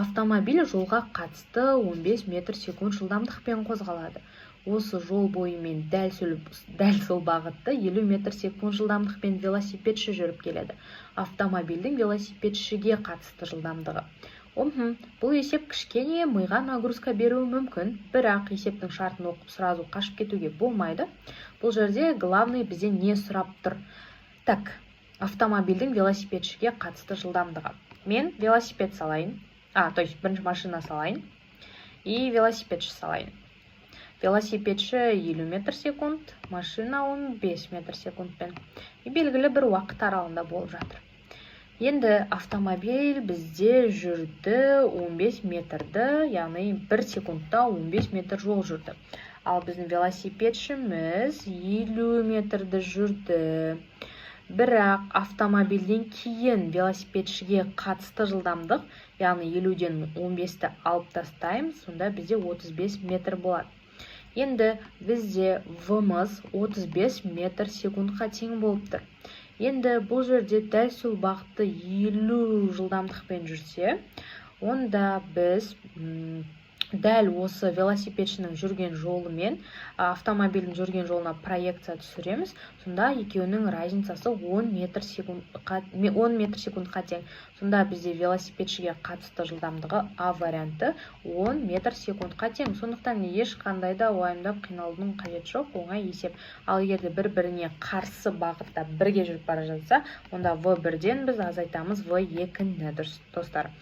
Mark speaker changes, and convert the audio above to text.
Speaker 1: Автомобиль жолға қатысты 15 метр секунд жылдамдықпен қозғалады. Осы жол бойымен дәл сол бағытты 50 метр секунд жылдамдықпен велосипедші жүріп келеді. Автомобильдің велосипедшіге қатысты жылдамдығы. Бұл есеп кішкене миға нагрузка беруі мүмкін, бірақ есептің шартын оқып сразу қашып кетуге болмайды. Бұл жерде главный бізде не сұрап тұр? Так, автомобильдің велосипедшіге қатысты жылдамдығы. Мен велосипед салайын. То есть бірінші машина салайын и велосипедші салайын. Велосипедші 50 метр секунд, машина 15 метр секундпен. И белгілі бір уақыт аралығында болып жатыр. Енді автомобиль бізде жүрді 15 метрді, яғни 1 секундта 15 метр жол жүрді. Ал біздің велосипедшіміз 50 метрді жүрді. Бірақ автомобильден кейін велосипедшіге қатысты жылдамдық, яғни 50-ден 15-ті алып тастаймыз, сонда бізде 35 метр болады. Енді бізде V-мыз 35 метр секундқа тең болып тұр. Енді бұл жерде дәл сол бағытты 50 жылдамдықпен жүрсе, онда біз дәл осы велосипедшінің жүрген жолы мен автомобильдің жүрген жолына проекция түсіреміз. Сонда екеуінің разницасы 10 метр секундқа тең. Сонда бізде велосипедшіге қатысты жылдамдығы А варианты 10 метр секундқа тең. Сондықтан ешқандай да уайымдап қиналудың қажеті жоқ, оңай есеп. Ал егерде бір-біріне қарсы бағытта бірге жүріп бара жатса, онда V1-ден біз азайтамыз V2-ні, достар.